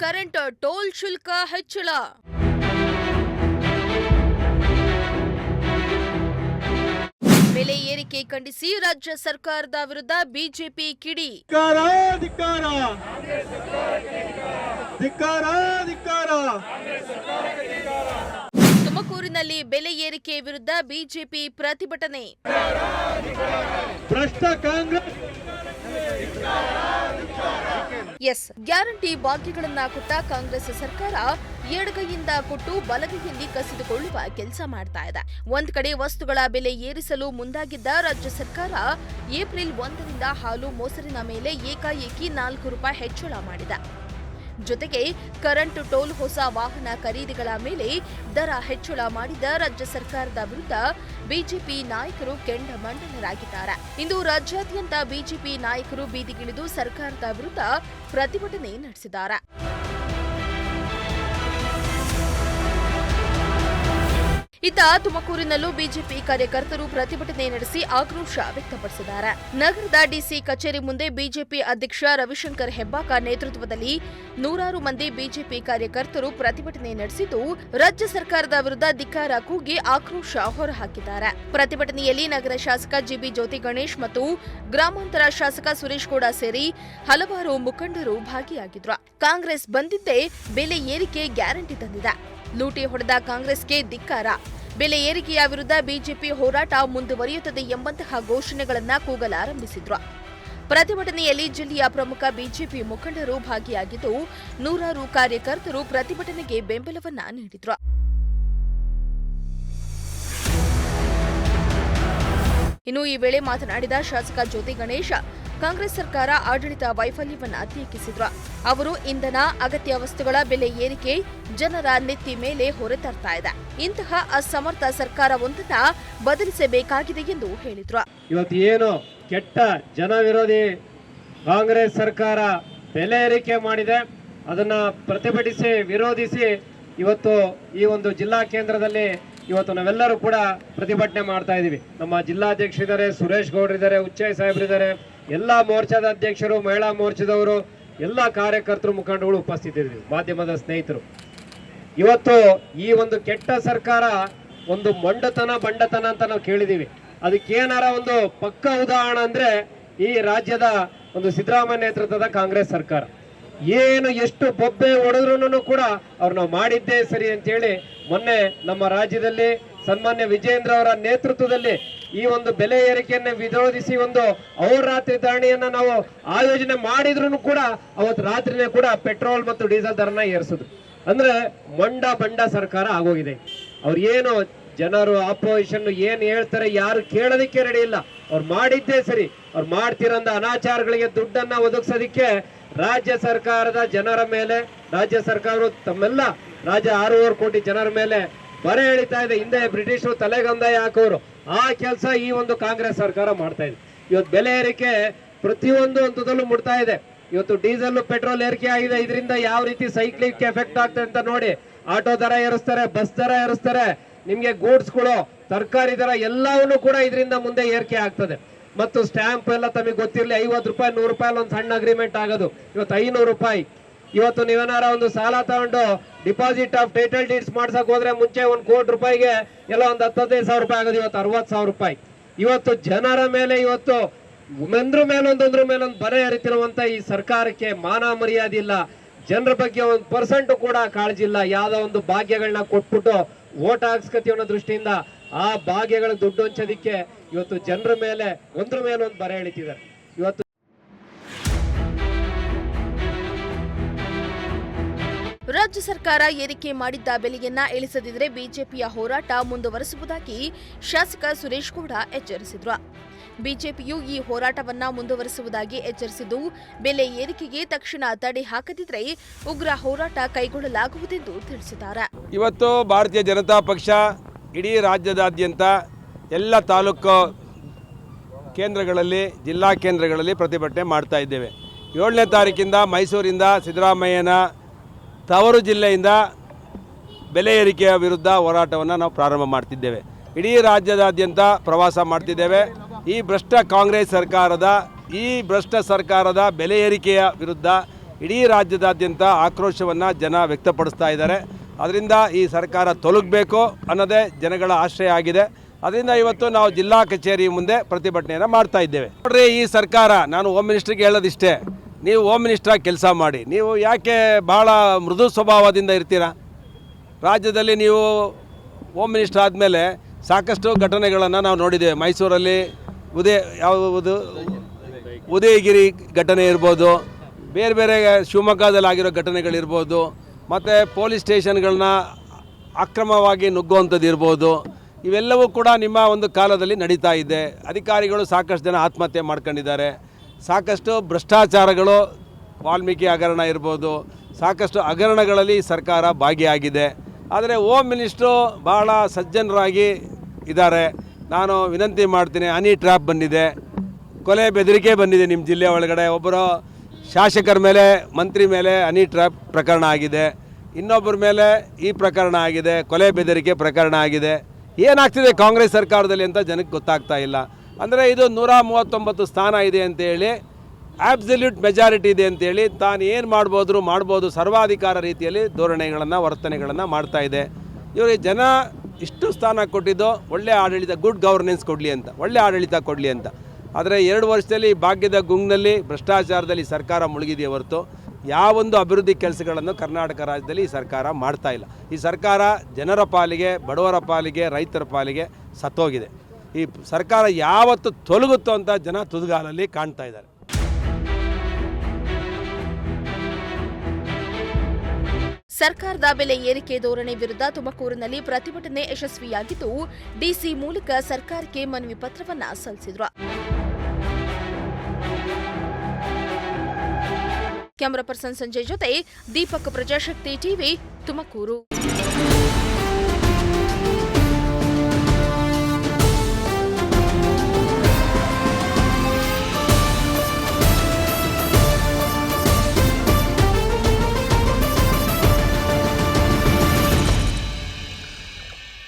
Current toll ಶುಲ್ಕ ಹೆಚ್ಚಳ. ಬೆಲೆ ಏರಿಕೆ ಖಂಡಿಸಿ ರಾಜ್ಯ ಸರ್ಕಾರದ ವಿರುದ್ಧ ಬಿಜೆಪಿ ಕಿಡಿ. ತುಮಕೂರಿನಲ್ಲಿ ಬೆಲೆ ಏರಿಕೆ ವಿರುದ್ಧ ಬಿಜೆಪಿ ಪ್ರತಿಭಟನೆ. ಗ್ಯಾರಂಟಿ ಭಾಗ್ಯಗಳನ್ನ ಕೊಟ್ಟ ಕಾಂಗ್ರೆಸ್ ಸರ್ಕಾರ ಎಡಗೈಯಿಂದ ಕೊಟ್ಟು ಬಲಗೈಯಲ್ಲಿ ಕಸಿದುಕೊಳ್ಳುವ ಕೆಲಸ ಮಾಡ್ತಾ ಇದೆ. ಒಂದ್ ಕಡೆ ವಸ್ತುಗಳ ಬೆಲೆ ಏರಿಸಲು ಮುಂದಾಗಿದ್ದ ರಾಜ್ಯ ಸರ್ಕಾರ ಏಪ್ರಿಲ್ 1ರಿಂದ ಹಾಲು ಮೊಸರಿನ ಮೇಲೆ ಏಕಾಏಕಿ 4 ರೂಪಾಯಿ ಹೆಚ್ಚಳ ಮಾಡಿದೆ. ಜೊತೆಗೆ ಕರೆಂಟ್ ಟೋಲ್, ಹೊಸ ವಾಹನ ಖರೀದಿಗಳ ಮೇಲೆ ದರ ಹೆಚ್ಚಳ ಮಾಡಿದ ರಾಜ್ಯ ಸರ್ಕಾರದ ವಿರುದ್ಧ ಬಿಜೆಪಿ ನಾಯಕರು ಕೆಂಡಾಮಂಡಲರಾಗಿದ್ದಾರೆ. ಇಂದು ರಾಜ್ಯಾದ್ಯಂತ ಬಿಜೆಪಿ ನಾಯಕರು ಬೀದಿಗಿಳಿದು ಸರ್ಕಾರದ ವಿರುದ್ಧ ಪ್ರತಿಭಟನೆ ನಡೆಸಿದ್ದಾರೆ. ಇತ್ತ ತುಮಕೂರಿನಲ್ಲೂ ಬಿಜೆಪಿ ಕಾರ್ಯಕರ್ತರು ಪ್ರತಿಭಟನೆ ನಡೆಸಿ ಆಕ್ರೋಶ ವ್ಯಕ್ತಪಡಿಸಿದ್ದಾರೆ. ನಗರದ ಡಿಸಿ ಕಚೇರಿ ಮುಂದೆ ಬಿಜೆಪಿ ಅಧ್ಯಕ್ಷ ರವಿಶಂಕರ್ ಹೆಬ್ಬಾಕ ನೇತೃತ್ವದಲ್ಲಿ ನೂರಾರು ಮಂದಿ ಬಿಜೆಪಿ ಕಾರ್ಯಕರ್ತರು ಪ್ರತಿಭಟನೆ ನಡೆಸಿದ್ದು, ರಾಜ್ಯ ಸರ್ಕಾರದ ವಿರುದ್ಧ ಧಿಕ್ಕಾರ ಕೂಗಿ ಆಕ್ರೋಶ ಹೊರಹಾಕಿದ್ದಾರೆ. ಪ್ರತಿಭಟನೆಯಲ್ಲಿ ನಗರ ಶಾಸಕ ಜಿಬಿ ಜ್ಯೋತಿ ಗಣೇಶ್ ಮತ್ತು ಗ್ರಾಮಾಂತರ ಶಾಸಕ ಸುರೇಶ್ ಗೌಡ ಸೇರಿ ಹಲವಾರು ಮುಖಂಡರು ಭಾಗಿಯಾಗಿದ್ರು. ಕಾಂಗ್ರೆಸ್ ಬಂದಿದ್ದೇ ಬೆಲೆ ಏರಿಕೆ ಗ್ಯಾರಂಟಿ ತಂದಿದೆ. ಲೂಟಿ ಹೊಡೆದ ಕಾಂಗ್ರೆಸ್ಗೆ ಧಿಕ್ಕಾರ. ಬೆಲೆ ಏರಿಕೆಯ ವಿರುದ್ಧ ಬಿಜೆಪಿ ಹೋರಾಟ ಮುಂದುವರಿಯುತ್ತದೆ ಎಂಬಂತಹ ಘೋಷಣೆಗಳನ್ನು ಕೂಗಲಾರಂಭಿಸಿದ್ರು. ಪ್ರತಿಭಟನೆಯಲ್ಲಿ ಜಿಲ್ಲೆಯ ಪ್ರಮುಖ ಬಿಜೆಪಿ ಮುಖಂಡರು ಭಾಗಿಯಾಗಿದ್ದು, ನೂರಾರು ಕಾರ್ಯಕರ್ತರು ಪ್ರತಿಭಟನೆಗೆ ಬೆಂಬಲವನ್ನ ನೀಡಿದ್ರು. ಇನ್ನು ಈ ವೇಳೆ ಮಾತನಾಡಿದ ಶಾಸಕ ಜ್ಯೋತಿ ಗಣೇಶ್, ಕಾಂಗ್ರೆಸ್ ಸರ್ಕಾರ ಆಡಳಿತ ವೈಫಲ್ಯವನ್ನು ಟೀಕಿಸಿದ್ರು. ಅವರು ಇಂಧನ, ಅಗತ್ಯ ವಸ್ತುಗಳ ಬೆಲೆ ಏರಿಕೆ ಜನರ ನೆತ್ತಿ ಮೇಲೆ ಹೊರೆ ತರ್ತಾ ಇದೆ. ಇಂತಹ ಅಸಮರ್ಥ ಸರ್ಕಾರವೊಂದನ್ನ ಬದಲಿಸಬೇಕಾಗಿದೆ ಎಂದು ಹೇಳಿದ್ರು. ಇವತ್ತು ಏನು ಕೆಟ್ಟ ಜನ ವಿರೋಧಿ ಕಾಂಗ್ರೆಸ್ ಸರ್ಕಾರ ಬೆಲೆ ಏರಿಕೆ ಮಾಡಿದೆ, ಅದನ್ನ ಪ್ರತಿಭಟಿಸಿ ವಿರೋಧಿಸಿ ಇವತ್ತು ಈ ಒಂದು ಜಿಲ್ಲಾ ಕೇಂದ್ರದಲ್ಲಿ ಇವತ್ತು ನಾವೆಲ್ಲರೂ ಕೂಡ ಪ್ರತಿಭಟನೆ ಮಾಡ್ತಾ ಇದೀವಿ. ನಮ್ಮ ಜಿಲ್ಲಾಧ್ಯಕ್ಷರಿದ್ದಾರೆ, ಸುರೇಶ್ ಗೌಡ್ರಿದ್ದಾರೆ, ಉಚ್ಚಯ್ಯ ಸಾಹೇಬ್ರಿದ್ದಾರೆ, ಎಲ್ಲ ಮೋರ್ಚಾದ ಅಧ್ಯಕ್ಷರು, ಮಹಿಳಾ ಮೋರ್ಚಾದವರು, ಎಲ್ಲ ಕಾರ್ಯಕರ್ತರು, ಮುಖಂಡಗಳು ಉಪಸ್ಥಿತರಿದ್ದೀವಿ, ಮಾಧ್ಯಮದ ಸ್ನೇಹಿತರು. ಇವತ್ತು ಈ ಒಂದು ಕೆಟ್ಟ ಸರ್ಕಾರ ಒಂದು ಬಂಡತನ ಅಂತ ನಾವು ಕೇಳಿದೀವಿ. ಅದಕ್ಕೇನಾರ ಒಂದು ಪಕ್ಕ ಉದಾಹರಣೆ ಅಂದ್ರೆ ಈ ರಾಜ್ಯದ ಒಂದು ಸಿದ್ದರಾಮಯ್ಯ ನೇತೃತ್ವದ ಕಾಂಗ್ರೆಸ್ ಸರ್ಕಾರ. ಏನು ಎಷ್ಟು ಬೊಬ್ಬೆ ಹೊಡೆದ್ರು ಕೂಡ ಅವ್ರು ನಾವು ಮಾಡಿದ್ದೇ ಸರಿ ಅಂತೇಳಿ ಮೊನ್ನೆ ನಮ್ಮ ರಾಜ್ಯದಲ್ಲಿ ಸನ್ಮಾನ್ಯ ವಿಜೇಂದ್ರ ಅವರ ನೇತೃತ್ವದಲ್ಲಿ ಈ ಒಂದು ಬೆಲೆ ಏರಿಕೆಯನ್ನು ವಿರೋಧಿಸಿ ಒಂದು ಅಹೋರಾತ್ರಿ ಧರಣಿಯನ್ನ ನಾವು ಆಯೋಜನೆ ಮಾಡಿದ್ರು ಕೂಡ ಅವತ್ತು ರಾತ್ರಿನೇ ಕೂಡ ಪೆಟ್ರೋಲ್ ಮತ್ತು ಡೀಸೆಲ್ ದರನ ಏರಿಸಿದ್ರು. ಅಂದ್ರೆ ಬಂಡ ಸರ್ಕಾರ ಆಗೋಗಿದೆ. ಅವ್ರು ಏನು ಜನರು ಆಪೋಸಿಷನ್ ಏನ್ ಹೇಳ್ತಾರೆ ಯಾರು ಕೇಳೋದಕ್ಕೆ ರೆಡಿ ಇಲ್ಲ. ಅವ್ರು ಮಾಡಿದ್ದೇ ಸರಿ. ಅವ್ರು ಮಾಡ್ತಿರಂತ ಅನಾಚಾರಗಳಿಗೆ ದುಡ್ಡನ್ನ ಒದಗಿಸೋದಿಕ್ಕೆ ರಾಜ್ಯ ಸರ್ಕಾರದ ಜನರ ಮೇಲೆ, ರಾಜ್ಯ ಸರ್ಕಾರ ತಮ್ಮೆಲ್ಲ ರಾಜ್ಯ 6.5 ಕೋಟಿ ಜನರ ಮೇಲೆ ಬರೆ ಎಳಿತಾ ಇದೆ. ಹಿಂದೆ ಬ್ರಿಟಿಷರು ತಲೆಗಂದಾಯ ಹಾಕೋರು ಆ ಕೆಲಸ ಈ ಒಂದು ಕಾಂಗ್ರೆಸ್ ಸರ್ಕಾರ ಮಾಡ್ತಾ ಇದೆ. ಇವತ್ತು ಬೆಲೆ ಏರಿಕೆ ಪ್ರತಿಯೊಂದು ಹಂತದಲ್ಲೂ ಮುಟ್ತಾ ಇದೆ. ಇವತ್ತು ಡೀಸೆಲ್ ಪೆಟ್ರೋಲ್ ಏರಿಕೆ ಆಗಿದೆ. ಇದರಿಂದ ಯಾವ ರೀತಿ ಸೈಕ್ಲಿಕ್ ಎಫೆಕ್ಟ್ ಆಗ್ತದೆ ಅಂತ ನೋಡಿ. ಆಟೋ ದರ ಏರಿಸ್ತಾರೆ, ಬಸ್ ದರ ಏರಿಸ್ತಾರೆ, ನಿಮ್ಗೆ ಗೂಡ್ಸ್ಗಳು, ತರಕಾರಿ ದರ ಎಲ್ಲವನ್ನೂ ಕೂಡ ಇದರಿಂದ ಮುಂದೆ ಏರಿಕೆ ಆಗ್ತದೆ. ಮತ್ತು ಸ್ಟ್ಯಾಂಪ್ ಎಲ್ಲ ತಮಗೆ ಗೊತ್ತಿರಲಿ, 50 ರೂಪಾಯಿ 100 ರೂಪಾಯಿ ಒಂದು ಸಣ್ಣ ಅಗ್ರಿಮೆಂಟ್ ಆಗೋದು ಇವತ್ತು 500 ರೂಪಾಯಿ. ಇವತ್ತು ನೀವೇನಾರ ಒಂದು ಸಾಲ ತಗೊಂಡು ಡಿಪಾಸಿಟ್ ಆಫ್ ಟೈಟಲ್ ಡೀಡ್ಸ್ ಮಾಡ್ಸಕ್ ಹೋದ್ರೆ ಮುಂಚೆ 1 ಕೋಟಿ ರೂಪಾಯಿಗೆ ಎಲ್ಲ ಒಂದು 10-15 ಸಾವಿರ ರೂಪಾಯಿ ಆಗೋದು, ಇವತ್ತು 60,000 ರೂಪಾಯಿ. ಇವತ್ತು ಜನರ ಮೇಲೆ ಇವತ್ತು ಒಂದ್ರ ಮೇಲೊಂದು ಬರೆ ಹರಿತಿರುವಂತ ಈ ಸರ್ಕಾರಕ್ಕೆ ಮಾನ ಮರ್ಯಾದೆ ಇಲ್ಲ. ಜನರ ಬಗ್ಗೆ 1% ಕೂಡ ಕಾಳಜಿ ಇಲ್ಲ. ಯಾವ್ದೋ ಒಂದು ಭಾಗ್ಯಗಳನ್ನ ಕೊಟ್ಬಿಟ್ಟು ವೋಟ್ ಹಾಕ್ಸ್ಕತಿ ಅನ್ನೋ ದೃಷ್ಟಿಯಿಂದ ಆ ಭಾಗ್ಯಗಳ ದುಡ್ಡು ಹಂಚೋದಿಕ್ಕೆ ಇವತ್ತು ಜನರ ಮೇಲೆ ಒಂದ್ರ ಮೇಲೊಂದು ಬರೆ ಎಳಿತಿದ್ದಾರೆ. ಇವತ್ತು ರಾಜ್ಯ ಸರ್ಕಾರ ಏರಿಕೆ ಮಾಡಿದ್ದ ಬೆಲೆಯನ್ನ ಇಳಿಸದಿದ್ದರೆ ಬಿಜೆಪಿಯ ಹೋರಾಟ ಮುಂದುವರಿಸುವುದಾಗಿ ಶಾಸಕ ಸುರೇಶ್ ಗೌಡ ಎಚ್ಚರಿಸಿದ್ರು. ಬಿಜೆಪಿಯು ಈ ಹೋರಾಟವನ್ನ ಮುಂದುವರಿಸುವುದಾಗಿ ಎಚ್ಚರಿಸಿದ್ದು, ಬೆಲೆ ಏರಿಕೆಗೆ ತಕ್ಷಣ ತಡೆ ಹಾಕದಿದ್ದರೆ ಉಗ್ರ ಹೋರಾಟ ಕೈಗೊಳ್ಳಲಾಗುವುದೆಂದು ತಿಳಿಸಿದ್ದಾರೆ. ಇವತ್ತು ಭಾರತೀಯ ಜನತಾ ಪಕ್ಷ ಇಡೀ ರಾಜ್ಯದಾದ್ಯಂತ ಎಲ್ಲ ತಾಲೂಕು ಕೇಂದ್ರಗಳಲ್ಲಿ, ಜಿಲ್ಲಾ ಕೇಂದ್ರಗಳಲ್ಲಿ ಪ್ರತಿಭಟನೆ ಮಾಡ್ತಾ ಇದ್ದೇವೆ. 7ನೇ ತಾರೀಕಿಂದ ಮೈಸೂರಿಂದ ಸಿದ್ದರಾಮಯ್ಯನ ತವರು ಜಿಲ್ಲೆಯಿಂದ ಬೆಲೆ ಏರಿಕೆಯ ವಿರುದ್ಧ ಹೋರಾಟವನ್ನು ನಾವು ಪ್ರಾರಂಭ ಮಾಡ್ತಿದ್ದೇವೆ. ಇಡೀ ರಾಜ್ಯದಾದ್ಯಂತ ಪ್ರವಾಸ ಮಾಡ್ತಿದ್ದೇವೆ. ಈ ಭ್ರಷ್ಟ ಕಾಂಗ್ರೆಸ್ ಸರ್ಕಾರದ ಬೆಲೆ ಏರಿಕೆಯ ವಿರುದ್ಧ ಇಡೀ ರಾಜ್ಯದಾದ್ಯಂತ ಆಕ್ರೋಶವನ್ನು ಜನ ವ್ಯಕ್ತಪಡಿಸ್ತಾ ಇದ್ದಾರೆ. ಅದರಿಂದ ಈ ಸರ್ಕಾರ ತೊಲಗಬೇಕು ಅನ್ನೋದೇ ಜನಗಳ ಆಶ್ರಯ ಆಗಿದೆ. ಅದರಿಂದ ಇವತ್ತು ನಾವು ಜಿಲ್ಲಾ ಕಚೇರಿ ಮುಂದೆ ಪ್ರತಿಭಟನೆಯನ್ನು ಮಾಡ್ತಾ ಇದ್ದೇವೆ. ನೋಡ್ರಿ, ಈ ಸರ್ಕಾರ, ನಾನು ಹೋಮ್ ಮಿನಿಸ್ಟ್ರಿಗೆ ಹೇಳೋದಿಷ್ಟೇ, ನೀವು ಹೋಮ್ ಮಿನಿಸ್ಟ್ರಾಗಿ ಕೆಲಸ ಮಾಡಿ. ನೀವು ಯಾಕೆ ಭಾಳ ಮೃದು ಸ್ವಭಾವದಿಂದ ಇರ್ತೀರಾ? ರಾಜ್ಯದಲ್ಲಿ ನೀವು ಹೋಮ್ ಮಿನಿಸ್ಟರ್ ಆದಮೇಲೆ ಸಾಕಷ್ಟು ಘಟನೆಗಳನ್ನು ನಾವು ನೋಡಿದ್ದೇವೆ. ಮೈಸೂರಲ್ಲಿ ಉದಯಗಿರಿ ಘಟನೆ ಇರ್ಬೋದು, ಬೇರೆ ಬೇರೆ ಶಿವಮೊಗ್ಗದಲ್ಲಿ ಆಗಿರೋ ಘಟನೆಗಳಿರ್ಬೋದು, ಮತ್ತು ಪೊಲೀಸ್ ಸ್ಟೇಷನ್ಗಳನ್ನ ಅಕ್ರಮವಾಗಿ ನುಗ್ಗುವಂಥದ್ದು ಇರ್ಬೋದು. ಇವೆಲ್ಲವೂ ಕೂಡ ನಿಮ್ಮ ಒಂದು ಕಾಲದಲ್ಲಿ ನಡೀತಾ ಇದೆ. ಅಧಿಕಾರಿಗಳು ಸಾಕಷ್ಟು ಜನ ಆತ್ಮಹತ್ಯೆ ಮಾಡ್ಕೊಂಡಿದ್ದಾರೆ. ಸಾಕಷ್ಟು ಭ್ರಷ್ಟಾಚಾರಗಳು, ವಾಲ್ಮೀಕಿ ಹಗರಣ ಇರ್ಬೋದು, ಸಾಕಷ್ಟು ಹಗರಣಗಳಲ್ಲಿ ಸರ್ಕಾರ ಭಾಗಿಯಾಗಿದೆ. ಆದರೆ ಹೋಮ್ ಮಿನಿಸ್ಟ್ರು ಭಾಳ ಸಜ್ಜನರಾಗಿ ಇದ್ದಾರೆ. ನಾನು ವಿನಂತಿ ಮಾಡ್ತೀನಿ, ಹನಿ ಟ್ರ್ಯಾಪ್ ಬಂದಿದೆ, ಕೊಲೆ ಬೆದರಿಕೆ ಬಂದಿದೆ. ನಿಮ್ಮ ಜಿಲ್ಲೆ ಒಳಗಡೆ ಒಬ್ಬರು ಶಾಸಕರ ಮೇಲೆ, ಮಂತ್ರಿ ಮೇಲೆ ಹನಿ ಟ್ರ್ಯಾಪ್ ಪ್ರಕರಣ ಆಗಿದೆ, ಇನ್ನೊಬ್ಬರ ಮೇಲೆ ಈ ಪ್ರಕರಣ ಆಗಿದೆ, ಕೊಲೆ ಬೆದರಿಕೆ ಪ್ರಕರಣ ಆಗಿದೆ. ಏನಾಗ್ತಿದೆ ಕಾಂಗ್ರೆಸ್ ಸರ್ಕಾರದಲ್ಲಿ ಅಂತ ಜನಕ್ಕೆ ಗೊತ್ತಾಗ್ತಾ ಇಲ್ಲ. ಅಂದರೆ ಇದು 139 ಸ್ಥಾನ ಇದೆ ಅಂತೇಳಿ, ಆಬ್ಸಲ್ಯೂಟ್ ಮೆಜಾರಿಟಿ ಇದೆ ಅಂತೇಳಿ ತಾನು ಏನು ಮಾಡ್ಬೋದು ಸರ್ವಾಧಿಕಾರ ರೀತಿಯಲ್ಲಿ ಧೋರಣೆಗಳನ್ನು, ವರ್ತನೆಗಳನ್ನು ಮಾಡ್ತಾ ಇದೆ. ಇವರಿಗೆ ಜನ ಇಷ್ಟು ಸ್ಥಾನ ಕೊಟ್ಟಿದ್ದು ಒಳ್ಳೆ ಆಡಳಿತ, ಗುಡ್ ಗವರ್ನೆನ್ಸ್ ಕೊಡಲಿ ಅಂತ, ಒಳ್ಳೆ ಆಡಳಿತ ಕೊಡಲಿ ಅಂತ. ಆದರೆ 2 ವರ್ಷದಲ್ಲಿ ಭಾಗ್ಯದ ಗುಂಗಿನಲ್ಲಿ ಭ್ರಷ್ಟಾಚಾರದಲ್ಲಿ ಸರ್ಕಾರ ಮುಳುಗಿದೆಯೇ ಹೊರತು ಯಾವೊಂದು ಅಭಿವೃದ್ಧಿ ಕೆಲಸಗಳನ್ನು ಕರ್ನಾಟಕ ರಾಜ್ಯದಲ್ಲಿ ಈ ಸರ್ಕಾರ ಮಾಡ್ತಾ ಇಲ್ಲ. ಈ ಸರ್ಕಾರ ಜನರ ಪಾಲಿಗೆ, ಬಡವರ ಪಾಲಿಗೆ, ರೈತರ ಪಾಲಿಗೆ ಸತ್ತೋಗಿದೆ. ಈ ಸರ್ಕಾರ ಯಾವತ್ತು ತೊಲಗುತ್ತೋ ಅಂತ ಜನ ತುದಿಗಾಲಲ್ಲಿ ಕಾಣ್ತಾ ಇದ್ದಾರೆ. ಸರ್ಕಾರದ ಬೆಲೆ ಏರಿಕೆ ಧೋರಣೆ ವಿರುದ್ಧ ತುಮಕೂರಿನಲ್ಲಿ ಪ್ರತಿಭಟನೆ ಯಶಸ್ವಿಯಾಗಿದ್ದು, ಡಿಸಿ ಮೂಲಕ ಸರ್ಕಾರಕ್ಕೆ ಮನವಿ ಪತ್ರವನ್ನ ಸಲ್ಲಿಸಿದ್ರು. ಕ್ಯಾಮರಾ ಪರ್ಸನ್ ಸಂಜಯ್ ಜೊತೆ ದೀಪಕ್, ಪ್ರಜಾಶಕ್ತಿ ಟಿವಿ, ತುಮಕೂರು.